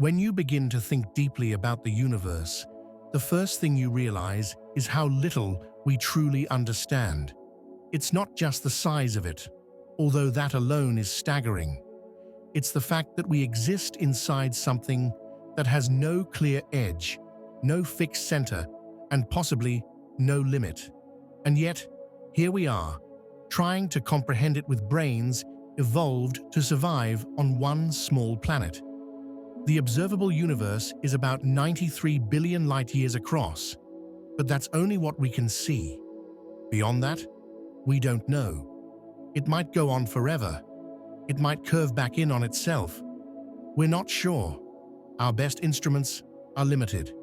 When you begin to think deeply about the universe, the first thing you realize is how little we truly understand. It's not just the size of it, although that alone is staggering. It's the fact that we exist inside something that has no clear edge, no fixed center, and possibly no limit. And yet, here we are, trying to comprehend it with brains evolved to survive on one small planet. The observable universe is about 93 billion light-years across, but that's only what we can see. Beyond that, we don't know. It might go on forever. It might curve back in on itself. We're not sure. Our best instruments are limited.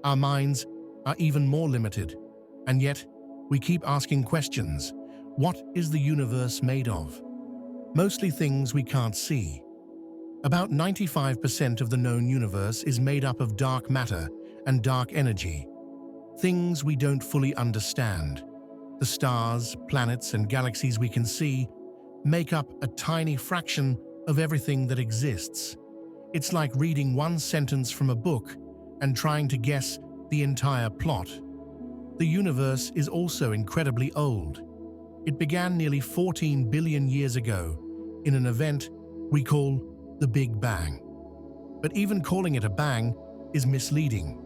Our minds are even more limited. And yet, we keep asking questions. What is the universe made of? Mostly things we can't see. About 95% of the known universe is made up of dark matter and dark energy, things we don't fully understand. The stars, planets, and galaxies we can see make up a tiny fraction of everything that exists. It's like reading one sentence from a book and trying to guess the entire plot. The universe is also incredibly old. It began nearly 14 billion years ago in an event we call the Big Bang. But even calling it a bang is misleading.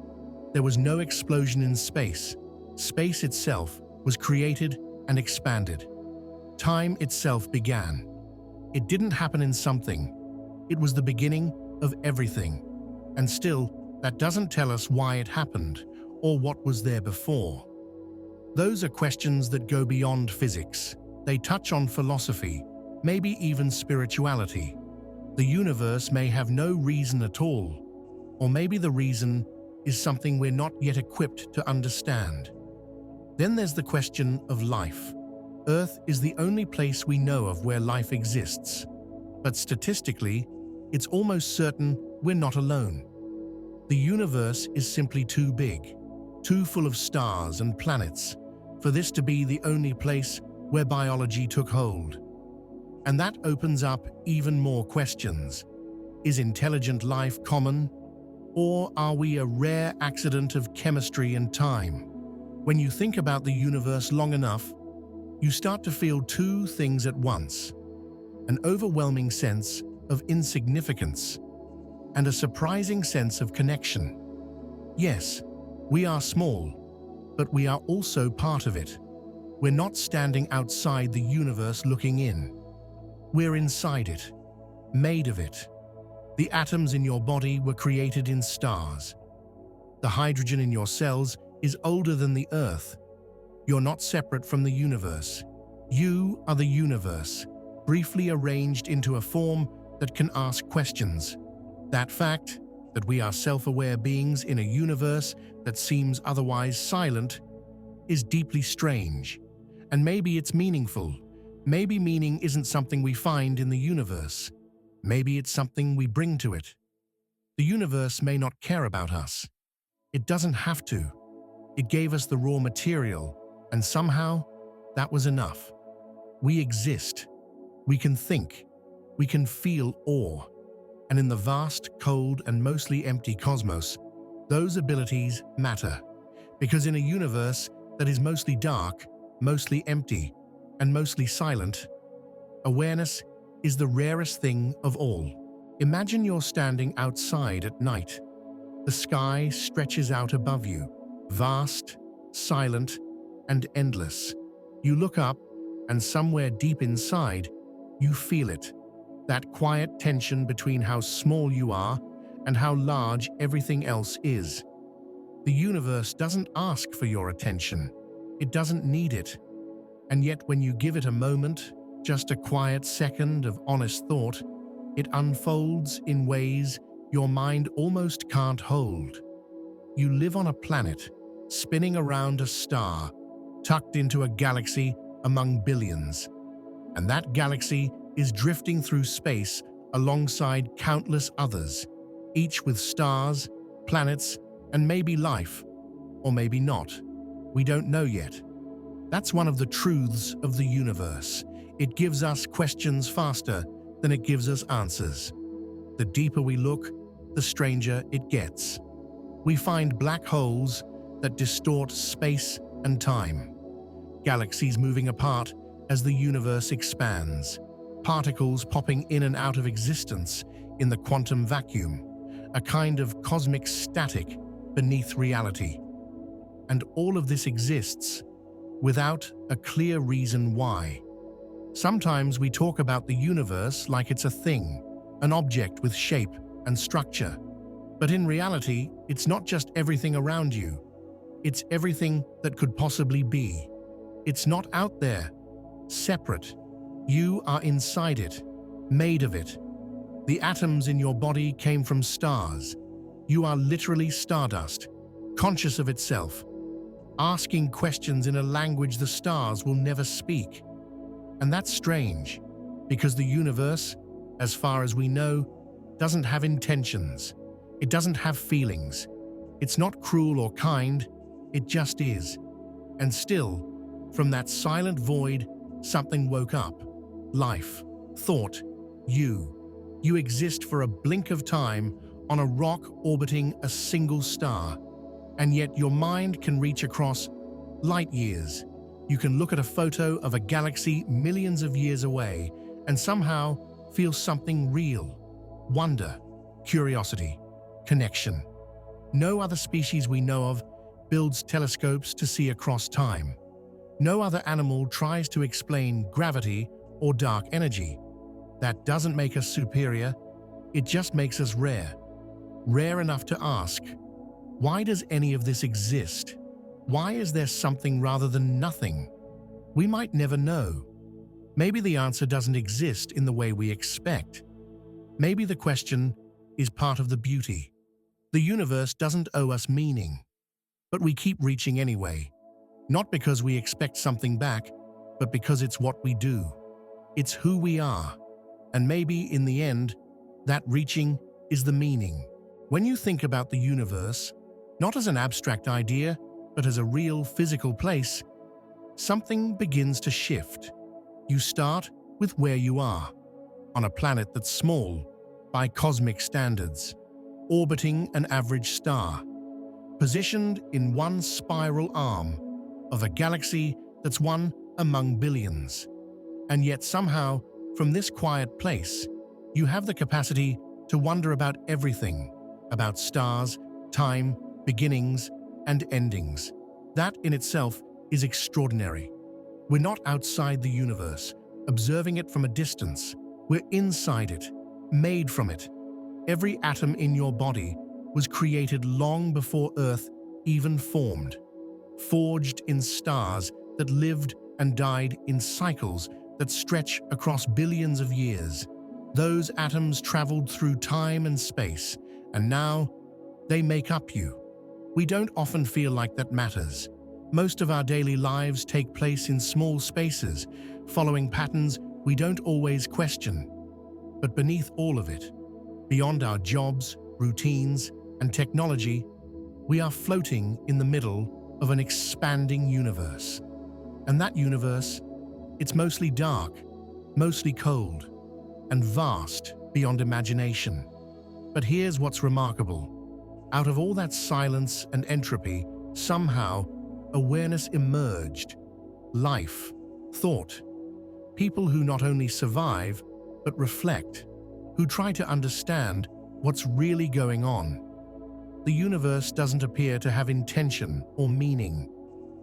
There was no explosion in space. Space itself was created and expanded. Time itself began. It didn't happen in something. It was the beginning of everything. And still, that doesn't tell us why it happened or what was there before. Those are questions that go beyond physics. They touch on philosophy, maybe even spirituality. The universe may have no reason at all, or maybe the reason is something we're not yet equipped to understand. Then there's the question of life. Earth is the only place we know of where life exists, but statistically, it's almost certain we're not alone. The universe is simply too big, too full of stars and planets, for this to be the only place where biology took hold. And that opens up even more questions. Is intelligent life common? Or are we a rare accident of chemistry and time? When you think about the universe long enough, you start to feel two things at once: an overwhelming sense of insignificance and a surprising sense of connection. Yes, we are small, but we are also part of it. We're not standing outside the universe looking in. We're inside it, made of it. The atoms in your body were created in stars. The hydrogen in your cells is older than the Earth. You're not separate from the universe. You are the universe, briefly arranged into a form that can ask questions. That fact, that we are self-aware beings in a universe that seems otherwise silent, is deeply strange. And maybe it's meaningful. Maybe meaning isn't something we find in the universe. Maybe it's something we bring to it. The universe may not care about us. It doesn't have to. It gave us the raw material, and somehow, that was enough. We exist. We can think. We can feel awe. And in the vast, cold, and mostly empty cosmos, those abilities matter. Because in a universe that is mostly dark, mostly empty, and mostly silent, awareness is the rarest thing of all. Imagine you're standing outside at night. The sky stretches out above you, vast, silent, and endless. You look up, and somewhere deep inside, you feel it. That quiet tension between how small you are and how large everything else is. The universe doesn't ask for your attention. It doesn't need it. And yet when you give it a moment, just a quiet second of honest thought, it unfolds in ways your mind almost can't hold. You live on a planet, spinning around a star, tucked into a galaxy among billions. And that galaxy is drifting through space alongside countless others, each with stars, planets, and maybe life, or maybe not. We don't know yet. That's one of the truths of the universe. It gives us questions faster than it gives us answers. The deeper we look, the stranger it gets. We find black holes that distort space and time, galaxies moving apart as the universe expands, particles popping in and out of existence in the quantum vacuum, a kind of cosmic static beneath reality. And all of this exists without a clear reason why. Sometimes we talk about the universe like it's a thing, an object with shape and structure. But in reality, it's not just everything around you. It's everything that could possibly be. It's not out there, separate. You are inside it, made of it. The atoms in your body came from stars. You are literally stardust, conscious of itself, asking questions in a language the stars will never speak. And that's strange, because the universe, as far as we know, doesn't have intentions. It doesn't have feelings. It's not cruel or kind, it just is. And still, from that silent void, something woke up. Life, thought, you. You exist for a blink of time on a rock orbiting a single star. And yet your mind can reach across light years. You can look at a photo of a galaxy millions of years away and somehow feel something real. Wonder, curiosity, connection. No other species we know of builds telescopes to see across time. No other animal tries to explain gravity or dark energy. That doesn't make us superior, it just makes us rare. Rare enough to ask, why does any of this exist? Why is there something rather than nothing? We might never know. Maybe the answer doesn't exist in the way we expect. Maybe the question is part of the beauty. The universe doesn't owe us meaning, but we keep reaching anyway. Not because we expect something back, but because it's what we do. It's who we are. And maybe, in the end, that reaching is the meaning. When you think about the universe, not as an abstract idea, but as a real physical place, something begins to shift. You start with where you are, on a planet that's small by cosmic standards, orbiting an average star, positioned in one spiral arm of a galaxy that's one among billions. And yet somehow, from this quiet place, you have the capacity to wonder about everything, about stars, time, beginnings, and endings. That in itself is extraordinary. We're not outside the universe, observing it from a distance. We're inside it, made from it. Every atom in your body was created long before Earth even formed, forged in stars that lived and died in cycles that stretch across billions of years. Those atoms traveled through time and space, and now they make up you. We don't often feel like that matters. Most of our daily lives take place in small spaces, following patterns we don't always question. But beneath all of it, beyond our jobs, routines, and technology, we are floating in the middle of an expanding universe. And that universe, it's mostly dark, mostly cold, and vast beyond imagination. But here's what's remarkable. Out of all that silence and entropy, somehow, awareness emerged. Life, thought. People who not only survive, but reflect, who try to understand what's really going on. The universe doesn't appear to have intention or meaning.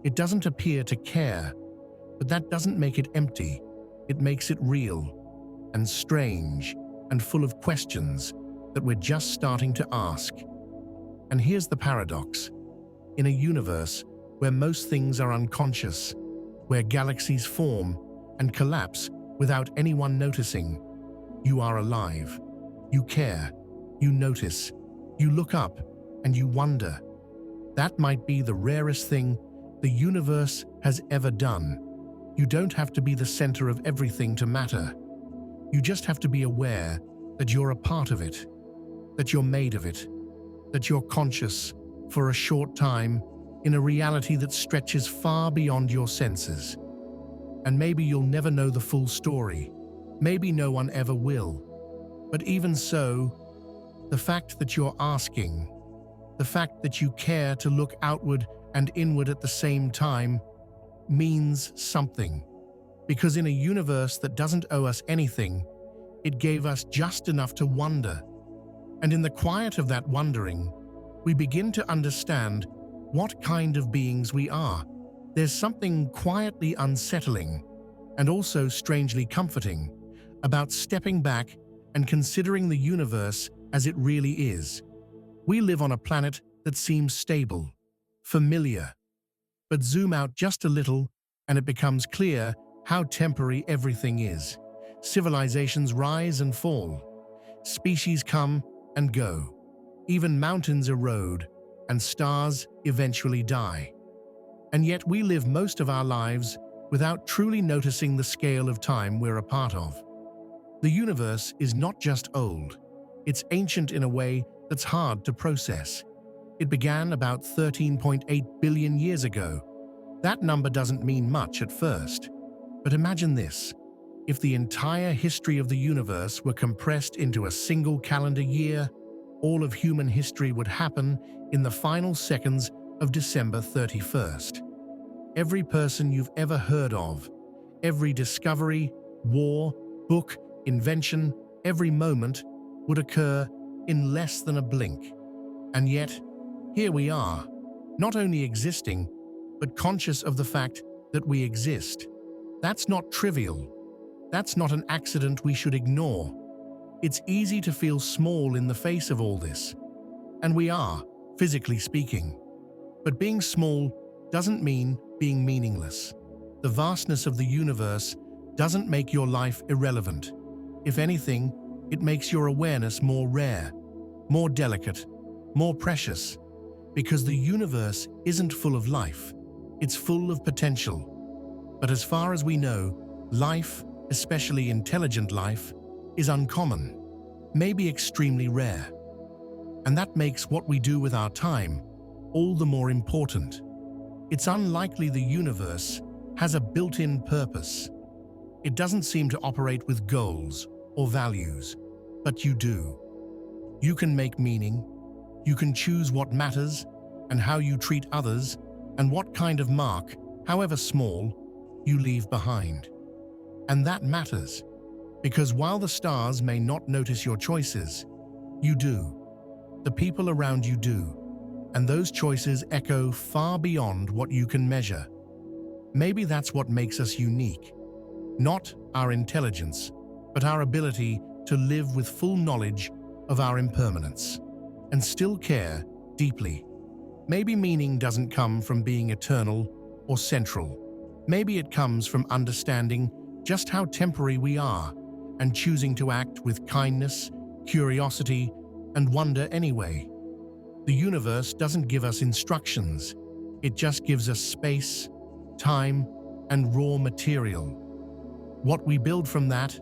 It doesn't appear to care, but that doesn't make it empty. It makes it real and strange and full of questions that we're just starting to ask. And here's the paradox. In a universe where most things are unconscious, where galaxies form and collapse without anyone noticing, you are alive. You care, you notice, you look up, and you wonder. That might be the rarest thing the universe has ever done. You don't have to be the center of everything to matter. You just have to be aware that you're a part of it, that you're made of it, that you're conscious for a short time in a reality that stretches far beyond your senses. And maybe you'll never know the full story. Maybe no one ever will. But even so, The fact that you're asking, the fact that you care to look outward and inward at the same time means something. Because in a universe that doesn't owe us anything, it gave us just enough to wonder. And in the quiet of that wondering, we begin to understand what kind of beings we are. There's something quietly unsettling and also strangely comforting about stepping back and considering the universe as it really is. We live on a planet that seems stable, familiar, but zoom out just a little and it becomes clear how temporary everything is. Civilizations rise and fall. Species come and go. Even mountains erode and stars eventually die. And yet we live most of our lives without truly noticing the scale of time we're a part of. The universe is not just old, it's ancient in a way that's hard to process. It began about 13.8 billion years ago. That number doesn't mean much at first. But imagine this. If the entire history of the universe were compressed into a single calendar year, all of human history would happen in the final seconds of December 31st. Every person you've ever heard of, every discovery, war, book, invention, every moment would occur in less than a blink. And yet, here we are, not only existing, but conscious of the fact that we exist. That's not trivial. That's not an accident we should ignore. It's easy to feel small in the face of all this. And we are, physically speaking. But being small doesn't mean being meaningless. The vastness of the universe doesn't make your life irrelevant. If anything, it makes your awareness more rare, more delicate, more precious. Because the universe isn't full of life. It's full of potential. But as far as we know, life, especially intelligent life, is uncommon, maybe extremely rare. And that makes what we do with our time all the more important. It's unlikely the universe has a built-in purpose. It doesn't seem to operate with goals or values, but you do. You can make meaning, you can choose what matters and how you treat others and what kind of mark, however small, you leave behind. And that matters, because while the stars may not notice your choices, you do. The people around you do, and those choices echo far beyond what you can measure. Maybe that's what makes us unique. Not our intelligence, but our ability to live with full knowledge of our impermanence and still care deeply. Maybe meaning doesn't come from being eternal or central. Maybe it comes from understanding just how temporary we are and choosing to act with kindness, curiosity, and wonder anyway. The universe doesn't give us instructions. It just gives us space, time, and raw material. What we build from that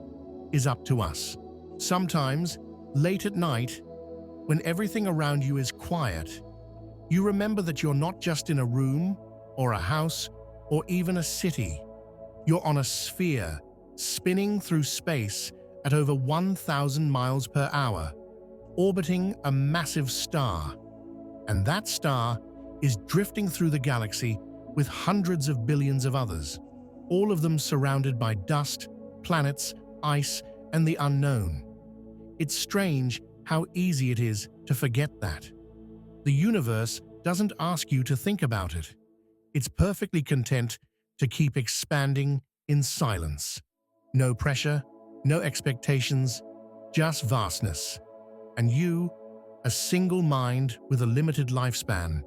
is up to us. Sometimes, late at night, when everything around you is quiet, you remember that you're not just in a room or a house or even a city. You're on a sphere, spinning through space at over 1,000 miles per hour, orbiting a massive star. And that star is drifting through the galaxy with hundreds of billions of others, all of them surrounded by dust, planets, ice, and the unknown. It's strange how easy it is to forget that. The universe doesn't ask you to think about it. It's perfectly content to keep expanding in silence. No pressure, no expectations, just vastness. And you, a single mind with a limited lifespan,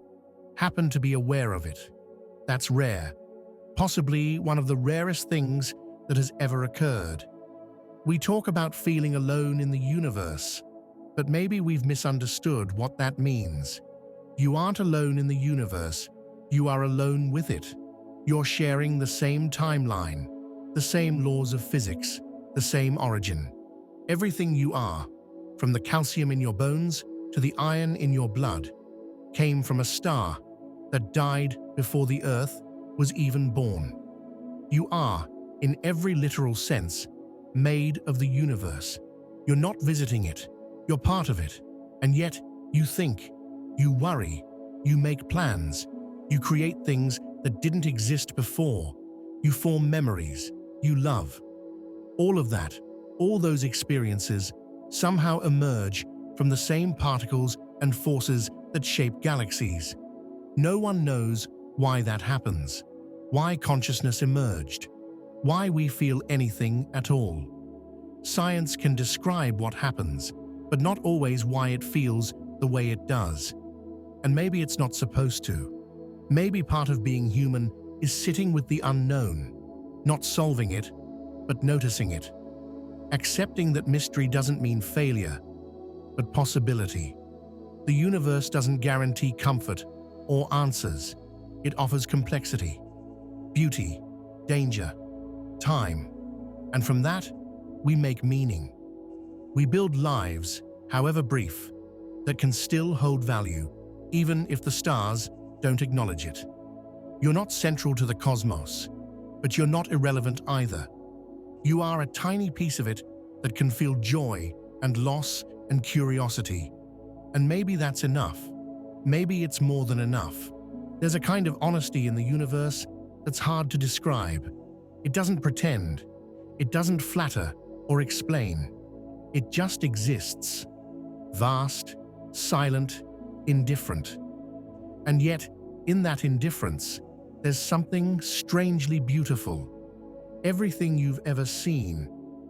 happen to be aware of it. That's rare, possibly one of the rarest things that has ever occurred. We talk about feeling alone in the universe, but maybe we've misunderstood what that means. You aren't alone in the universe, you are alone with it. You're sharing the same timeline, the same laws of physics, the same origin. Everything you are, from the calcium in your bones to the iron in your blood, came from a star that died before the Earth was even born. You are, in every literal sense, made of the universe. You're not visiting it, you're part of it. And yet, you think, you worry, you make plans, you create things that didn't exist before, you form memories, you love. All of that, all those experiences, somehow emerge from the same particles and forces that shape galaxies. No one knows why that happens, why consciousness emerged, why we feel anything at all. Science can describe what happens, but not always why it feels the way it does. And maybe it's not supposed to. Maybe part of being human is sitting with the unknown, not solving it, but noticing it. Accepting that mystery doesn't mean failure, but possibility. The universe doesn't guarantee comfort or answers. It offers complexity, beauty, danger, time. And from that, we make meaning. We build lives, however brief, that can still hold value, even if the stars don't acknowledge it. You're not central to the cosmos, but you're not irrelevant either. You are a tiny piece of it that can feel joy and loss and curiosity. And maybe that's enough. Maybe it's more than enough. There's a kind of honesty in the universe that's hard to describe. It doesn't pretend. It doesn't flatter or explain. It just exists. Vast, silent, indifferent. And yet, in that indifference, there's something strangely beautiful. Everything you've ever seen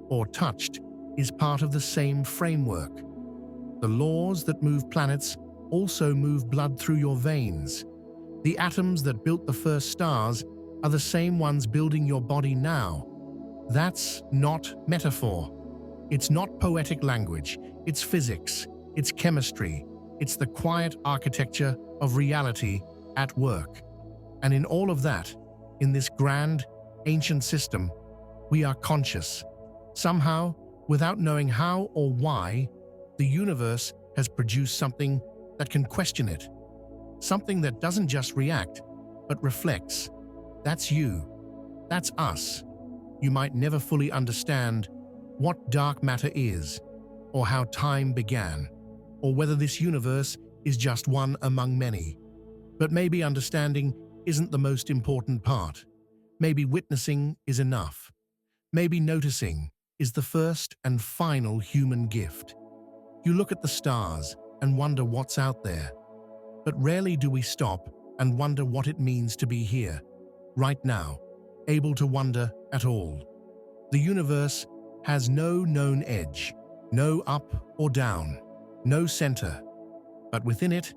or touched is part of the same framework. The laws that move planets also move blood through your veins. The atoms that built the first stars are the same ones building your body now. That's not metaphor. It's not poetic language. It's physics. It's chemistry. It's the quiet architecture of reality at work. And in all of that, in this grand, ancient system, we are conscious. Somehow, without knowing how or why, the universe has produced something that can question it. Something that doesn't just react, but reflects. That's you. That's us. You might never fully understand what dark matter is, or how time began, or whether this universe is just one among many. But maybe understanding isn't the most important part. Maybe witnessing is enough. Maybe noticing is the first and final human gift. You look at the stars and wonder what's out there. But rarely do we stop and wonder what it means to be here, right now, able to wonder at all. The universe has no known edge, no up or down, no center. But within it,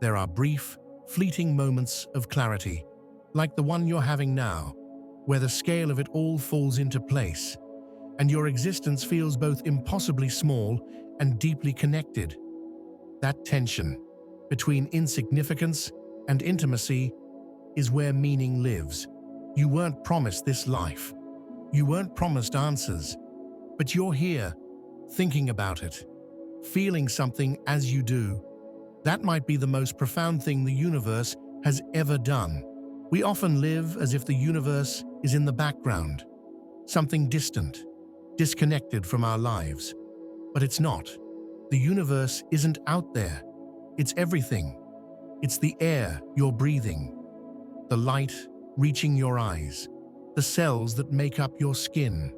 there are brief, fleeting moments of clarity, like the one you're having now, where the scale of it all falls into place, and your existence feels both impossibly small and deeply connected. That tension between insignificance and intimacy is where meaning lives. You weren't promised this life. You weren't promised answers, but you're here, thinking about it, feeling something as you do. That might be the most profound thing the universe has ever done. We often live as if the universe is in the background, something distant, disconnected from our lives. But it's not. The universe isn't out there. It's everything. It's the air you're breathing, the light reaching your eyes, the cells that make up your skin.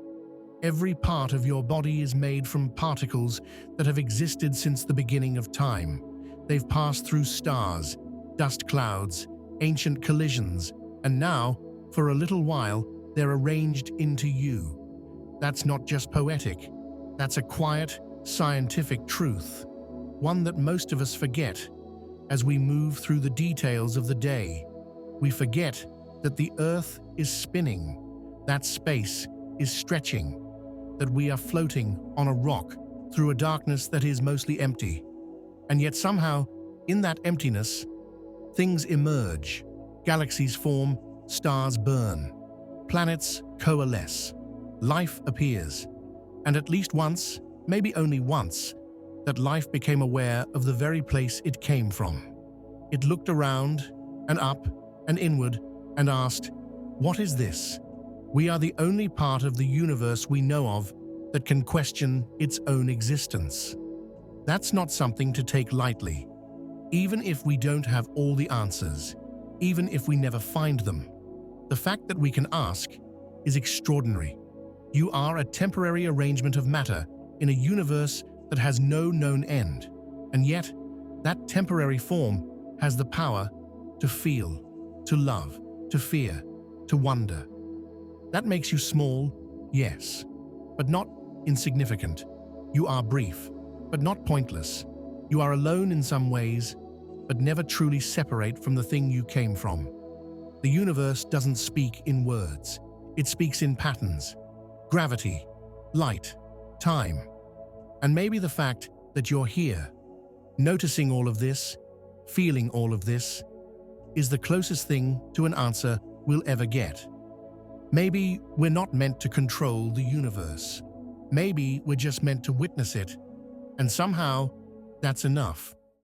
Every part of your body is made from particles that have existed since the beginning of time. They've passed through stars, dust clouds, ancient collisions, and now, for a little while, they're arranged into you. That's not just poetic. That's a quiet, scientific truth, one that most of us forget as we move through the details of the day. We forget that the Earth is spinning, that space is stretching, that we are floating on a rock through a darkness that is mostly empty. And yet somehow, in that emptiness, things emerge. Galaxies form, stars burn, planets coalesce, life appears. And at least once, maybe only once, that life became aware of the very place it came from. It looked around and up and inward and asked, "What is this?" We are the only part of the universe we know of that can question its own existence. That's not something to take lightly. Even if we don't have all the answers, even if we never find them, the fact that we can ask is extraordinary. You are a temporary arrangement of matter in a universe that has no known end, and yet that temporary form has the power to feel, to love, to fear, to wonder. That makes you small, yes, but not insignificant. You are brief, but not pointless. You are alone in some ways, but never truly separate from the thing you came from. The universe doesn't speak in words. It speaks in patterns, gravity, light, time. And maybe the fact that you're here, noticing all of this, feeling all of this, is the closest thing to an answer we'll ever get. Maybe we're not meant to control the universe. Maybe we're just meant to witness it. And somehow, that's enough.